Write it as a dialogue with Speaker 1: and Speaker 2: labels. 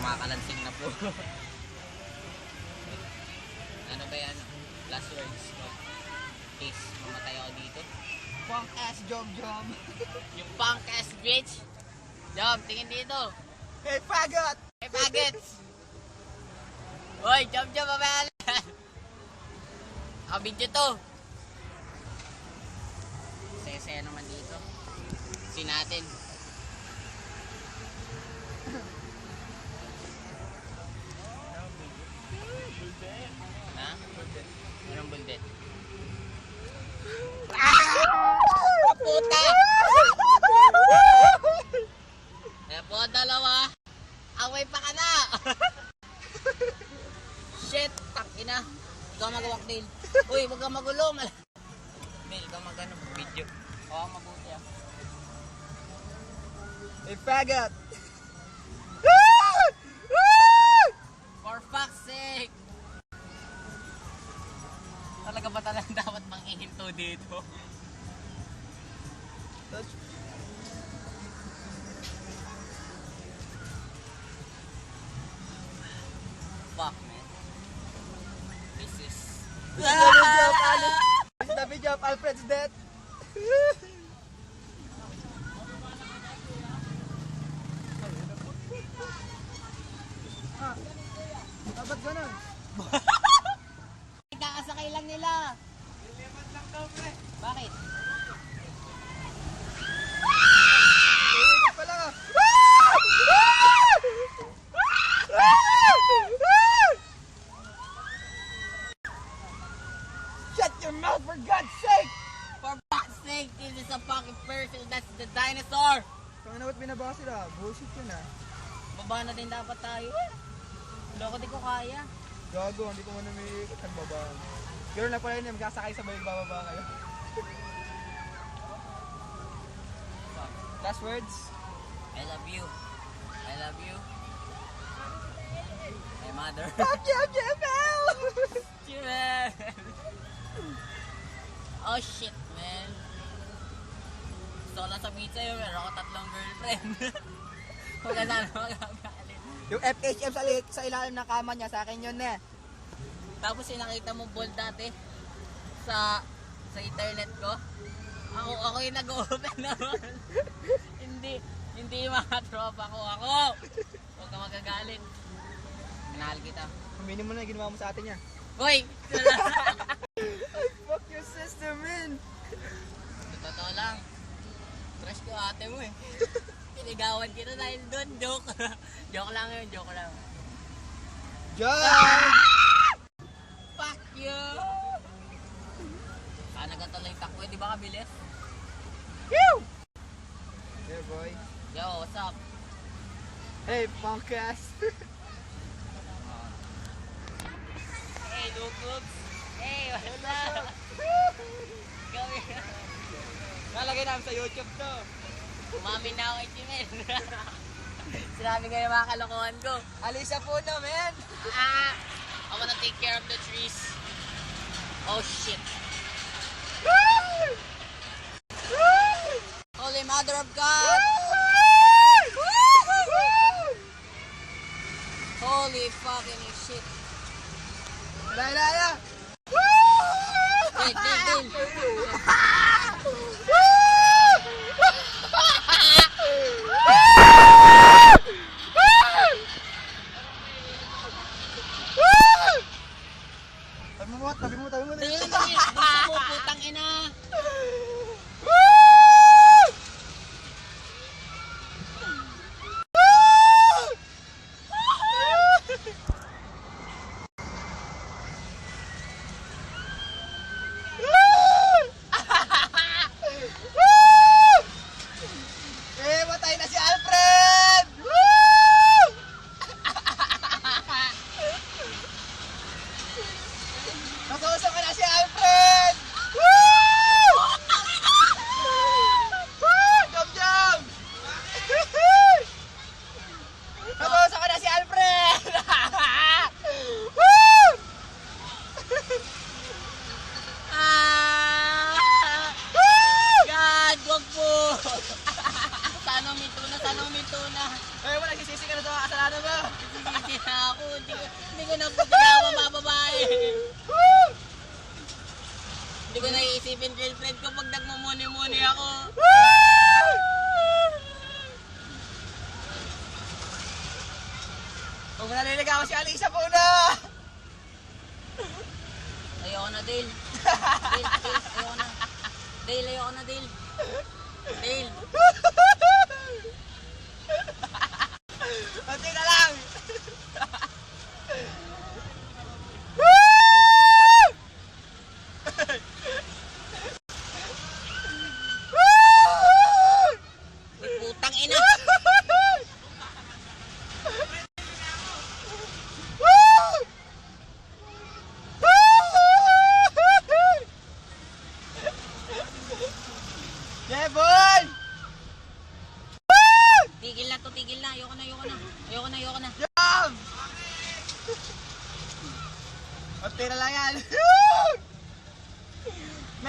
Speaker 1: Kumakalansing na po. Ano ba yan? Last words ko. Case mamatay ako dito.
Speaker 2: Punk ass Jom Jom.
Speaker 1: Yung punk ass bitch. Jom, tingin dito.
Speaker 2: Hey fagot!
Speaker 1: Hey faggots! Hoy, Jom Jom, mamaya lang. Video to. Saya-saya naman dito. Si natin. Ha? Anong buldet? Puta! Kaya po dalawa. Away pa ka na! Shit! Takina! Ikaw mag-walk din. Uy, wag kang magulo. Mel, ikaw mag-ano, video. Oo, mabuti ah.
Speaker 2: Hey fagot!
Speaker 1: For fuck's sake! Talaga ba talagang dapat manghihinto dito? Fuck, man. This is...
Speaker 2: This is the video of Alfred's death. Dapat ganun.
Speaker 1: Kakasakay lang nila.
Speaker 2: Lipat lang daw, pre.
Speaker 1: Bakit?
Speaker 2: Lipat pa lang ah. Shut your mouth for God's sake!
Speaker 1: For fuck's sake, this is a fucking person. That's the dinosaur.
Speaker 2: Kung ano ba't binaba sila? Bullshit yun ah.
Speaker 1: Baba na din dapat tayo. Loko, di ko kaya.
Speaker 2: Gago, hindi ko muna may ikot ang baba. Pero na pala yun, magkasakay sabay bababa kayo. Last words?
Speaker 1: I love you. I love you. My mother.
Speaker 2: Fuck you, Jeffel!
Speaker 1: Jimel! Oh shit, man. Gusto ko lang sabihin sa'yo, meron ako 3 girlfriend. Huwag ka sana magagalit.
Speaker 2: Yung FHM sa ilalim ng kama niya, sa akin yun eh.
Speaker 1: Tapos yung nakita mo bold dati sa internet ko. Ako yung nag-open naman. hindi yung mga tropa ko. Ako! Huwag ka magagalit. Minahal kita.
Speaker 2: Kuminin mo na yung ginawa mo sa atin niya.
Speaker 1: Hoy!
Speaker 2: Fuck your sister, man!
Speaker 1: Totoo lang. Crush ko ate mo eh. Pinigawan kita dahil doon. Joke. Joke lang yun. Joke lang.
Speaker 2: John!
Speaker 1: Fuck you! Sana ganito lang yung takbo. Di ba kabilis?
Speaker 2: Woo! Yeah, boy.
Speaker 1: Yo, what's up?
Speaker 2: Hey, punkass!
Speaker 1: Hey, Lukugs! Hey, what's up? Gawin na.
Speaker 2: Nalagay namin sa YouTube to.
Speaker 1: Umami na ako kay Jimel. Sinabi ko yung mga kalokohan ko.
Speaker 2: Alisa po na, man!
Speaker 1: I wanna take care of the trees. Oh shit. Holy Mother of God! Holy fucking shit.
Speaker 2: Laya!
Speaker 1: Wait, Bill.
Speaker 2: Tabi mo.
Speaker 1: Tingin mo, putang ina.
Speaker 2: Matay na si Alfred! Nakausap ka na si Alfred! Jom! Nakausap ka na si Alfred!
Speaker 1: God, wag po. Sana may tuna.
Speaker 2: Eh, wala, sisisi ka na sa kasalanan mo!
Speaker 1: na ako. Hindi ko na pagkakawa mga babae. Hindi ko naiisipin girlfriend ko pag nagmumuni-muni ako.
Speaker 2: Huwag mo naliligawan si Alisa po na!
Speaker 1: Ayoko na, Dale. Dale, ayoko na. Dale, ayoko na, Dale. Dale.
Speaker 2: Kunti na lang!
Speaker 1: Putang ina.
Speaker 2: Jeboy!
Speaker 1: Tigil na to, tigil na. Ayoko na, ayoko na. Ayoko na, ayoko na.
Speaker 2: Jam! Kunti na lang yan!